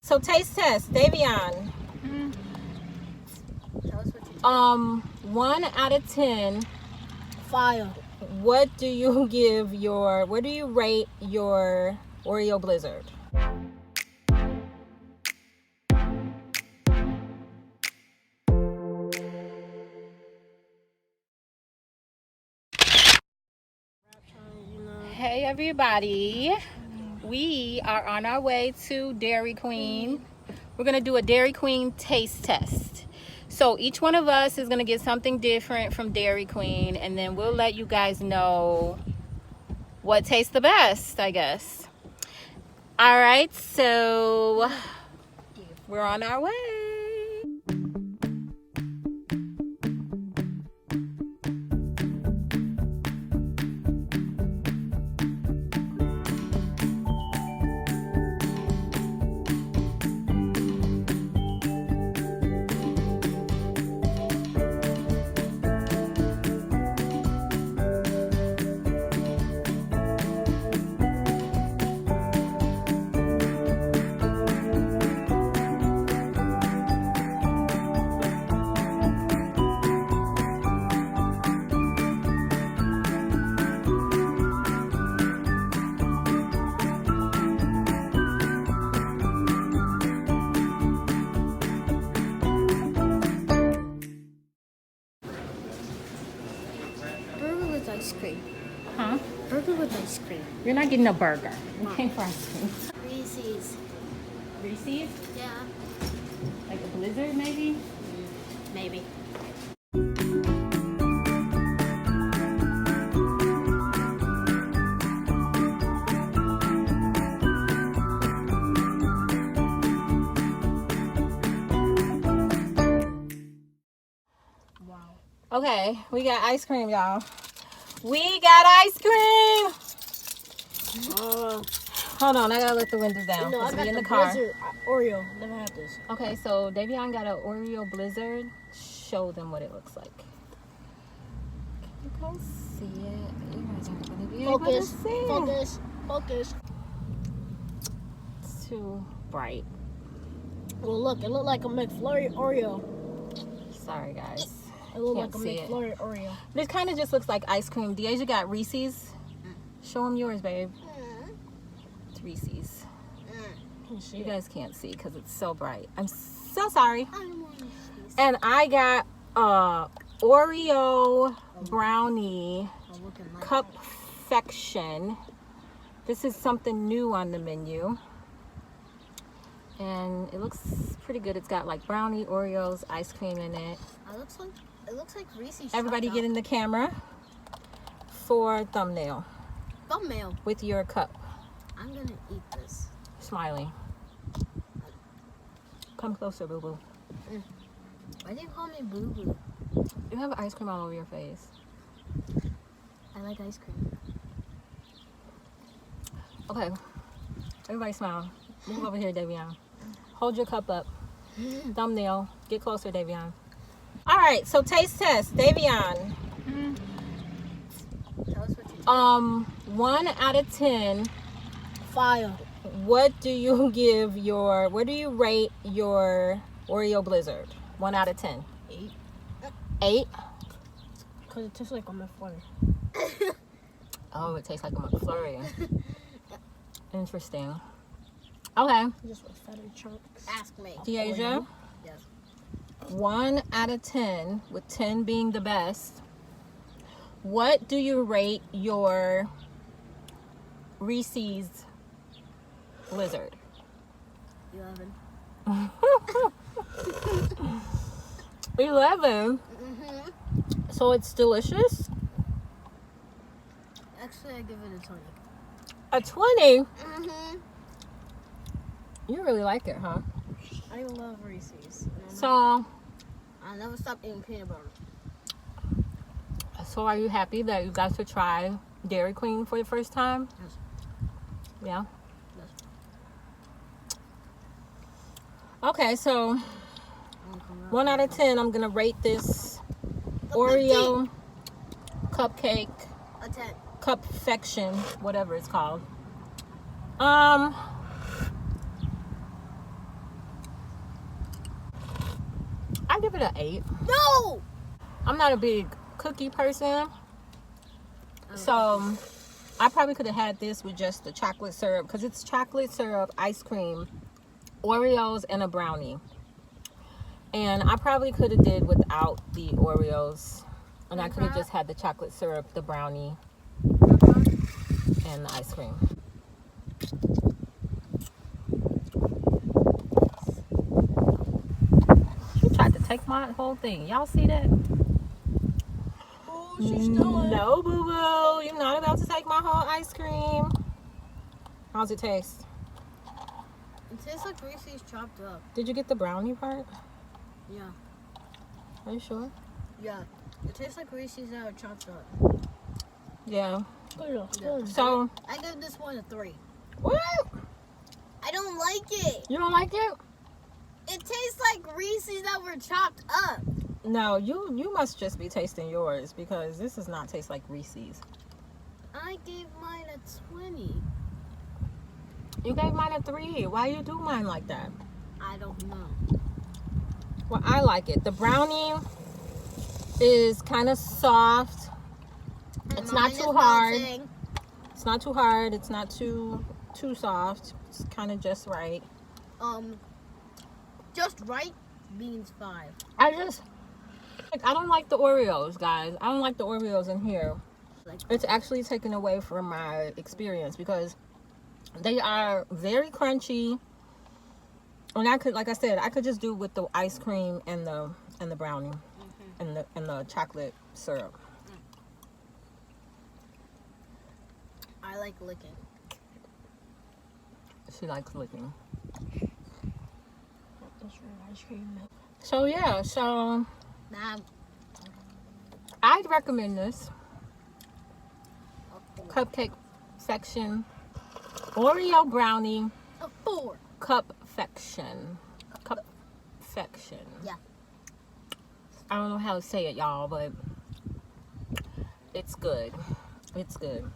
So taste test, Davion. Tell us what you think. 1 out of 10. Fire. What do you rate your Oreo Blizzard? Hey everybody, we are on our way to Dairy Queen. We're gonna do a Dairy Queen taste test. So each one of us is gonna get something different from Dairy Queen, and then we'll let you guys know what tastes the best, I guess. All right, so we're on our way. Burger with ice cream. Huh? Burger with ice cream. You're not getting a burger. You came for ice cream. Reese's. Reese's? Yeah. Like a Blizzard, maybe? Maybe. Wow. Okay, we got ice cream, y'all. We got ice cream! Hold on, I gotta let the windows down. No, I Let's got be in the the car. Blizzard Oreo. Never had this. Okay, so Davion got an Oreo Blizzard. Show them what it looks like. Can you guys see it? You guys aren't gonna be able to Focus. see it. Focus. Focus. It's too bright. Well, look. It looked like a McFlurry Oreo. Sorry, guys. It looked Can't like a see it. McFlurry Oreo. This kind of just looks like ice cream. Deasia got Reese's. Show them yours, babe. It's Reese's. Can see You it. guys can't see because it's so bright. I'm so sorry. I don't want to see this. And I got Oreo brownie I'm looking like Cupfection. This is something new on the menu. And it looks pretty good. It's got like brownie, Oreos, ice cream in it. It looks like Reese's. Everybody get in the camera for thumbnail thumbnail. with your cup. I'm gonna eat this. Smiling. Come closer, boo boo. Why do you call me Boo Boo? You have ice cream all over your face. I like ice cream. Okay. Everybody smile. Move over here, Davion. Hold your cup up. Thumbnail. Get closer, Davion. All right, so taste test, Davion. Tell us what you think. 1 out of 10. Fire. What do you rate your Oreo Blizzard? 1 out of 10. 8. 8? Because it tastes like a McFlurry. Oh, it tastes like a McFlurry. Interesting. Okay. Just with fat in chunks. Ask me. Deasia, Yes. 1 out of 10, with 10 being the best. What do you rate your Reese's Blizzard? 11. 11? So it's delicious? Actually, I give it a 20. A 20? You really like it, huh? I love Reese's. So I'll never stop eating peanut butter. are you happy that you got to try Dairy Queen for the first time? Yes. Yeah? Yes. Okay, so I'm gonna come out 1 out of 10, I'm gonna rate this Oreo cupcake, a 10. Cupfection, whatever it's called. it an 8. No! I'm not a big cookie person. So I probably could have had this with just the chocolate syrup, because it's chocolate syrup, ice cream, Oreos, and a brownie. And I probably could have did without the Oreos, and I could have just had the chocolate syrup, the brownie, and the ice cream. She tried to take my whole thing. Y'all see that? Oh, she's still in. No, boo boo. You're not about to take my whole ice cream. How's it taste? It tastes like Reese's chopped up. Did you get the brownie part? Yeah. Are you sure? Yeah. It tastes like Reese's that are chopped up. Yeah. Yeah. So, I give this one a 3. what? I don't like it. You don't like it? It tastes like Reese's that were chopped up. No, you must just be tasting yours, because this does not taste like Reese's. I gave mine a 20. You gave mine a 3. Why you do mine like that? I don't know. Well, I like it. The brownie is kind of soft. It's not too hard. Melting. It's not too hard. It's not too soft. It's kind of just right. Just right means 5. I don't like the Oreos, guys. I don't like the Oreos in here. It's actually taken away from my experience, because they are very crunchy. And I could, like I said, I could just do with the ice cream and the brownie and the chocolate syrup. I like licking. She likes licking. That's your ice cream milk. So yeah, so Nah. I'd recommend this cupcake section Oreo brownie A 4. Cupfection. Yeah. I don't know how to say it, y'all, but it's good. It's good.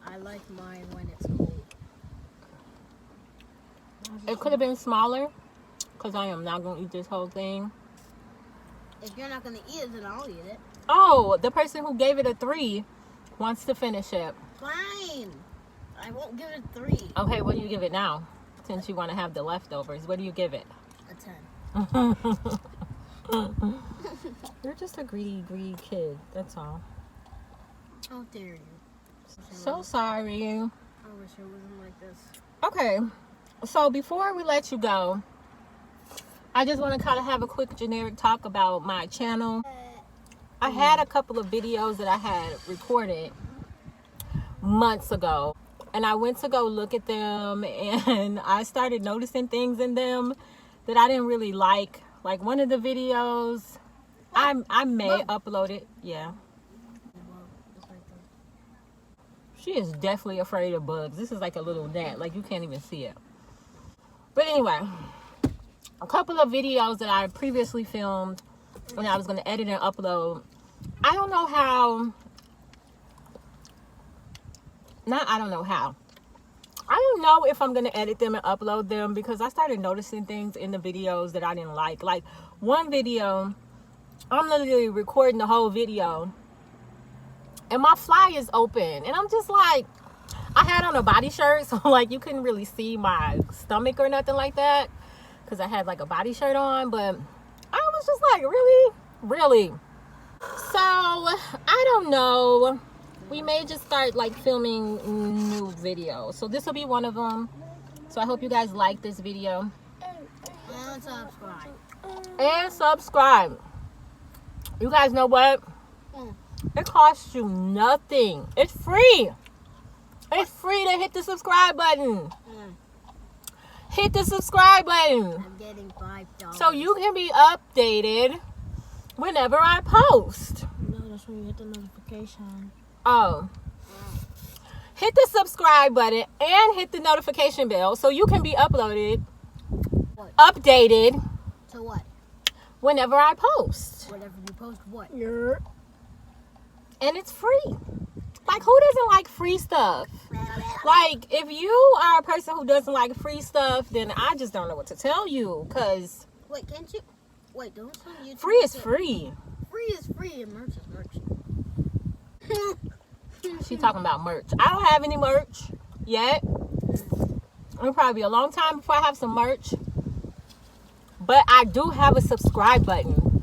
I like mine when it's cold. It could have been smaller, because I am not going to eat this whole thing. If you're not gonna eat it, then I'll eat it. Oh, the person who gave it a 3 wants to finish it. Fine. I won't give it a 3. Okay, what do you give it now? Since you want to have the leftovers, what do you give it? A 10. You're just a greedy kid. That's all. How dare you? So sorry. I wish it wasn't like this. Okay, so before we let you go, I just want to kind of have a quick generic talk about my channel. I had a couple of videos that I had recorded months ago, and I went to go look at them, and I started noticing things in them that I didn't really like. Like one of the videos, I may upload it. Yeah. She is definitely afraid of bugs. This is like a little gnat. Like you can't even see it. But anyway, a couple of videos that I previously filmed when I was going to edit and upload. I don't know how. I don't know if I'm going to edit them and upload them, because I started noticing things in the videos that I didn't like. Like one video, I'm literally recording the whole video and my fly is open, and I'm just like, I had on a body shirt, so like you couldn't really see my stomach or nothing like that, because I had like a body shirt on. But I was just like, really. So I don't know, we may just start like filming new videos. So this will be one of them. So I hope you guys like this video and subscribe. You guys know what? It costs you nothing. It's free. It's free to hit the subscribe button. Hit the subscribe button. I'm getting $5. So you can be updated whenever I post. No, that's when you hit the notification. Oh. Hit the subscribe button and hit the notification bell so you can be updated To what? whenever I post. Whatever you post, what? And it's free. Like, who doesn't like free stuff? Like, if you are a person who doesn't like free stuff, then I just don't know what to tell you. Because Wait, can't you? Wait, don't some YouTube Free is say- free. Free is free and merch is merch. She talking about merch. I don't have any merch yet. It'll probably be a long time before I have some merch. But I do have a subscribe button.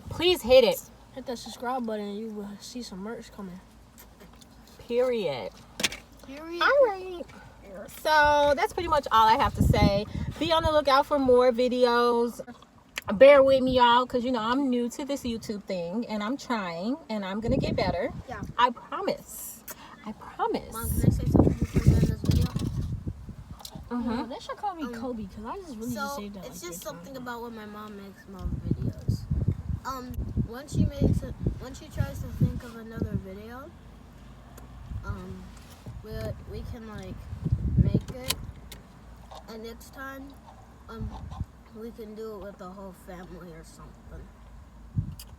Please hit it. Hit that subscribe button and you will see some merch coming. Period. Period. All right. So that's pretty much all I have to say. Be on the lookout for more videos. Bear with me, y'all, because, you know, I'm new to this YouTube thing, and I'm trying, and I'm going to get better. Yeah. I promise. I promise. Mom, can I say something before we end this video? Mm-hmm. They should call me Kobe because I just really just So saved that. it's like just 3 times. something about when my mom makes mom videos. When she tries to think of another video, we can like make it, and next time, we can do it with the whole family or something.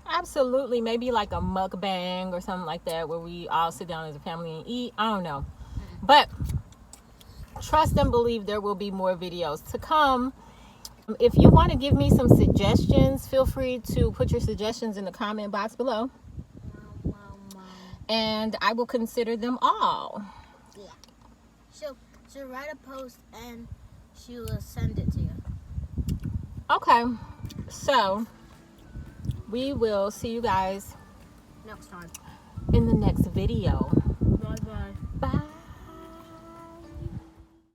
Absolutely. Maybe like a mukbang or something like that where we all sit down as a family and eat. I don't know. But trust and believe there will be more videos to come. If you want to give me some suggestions, feel free to put your suggestions in the comment box below. And I will consider them all. She'll write a post and she will send it to you. Okay. So we will see you guys Next time. in the next video.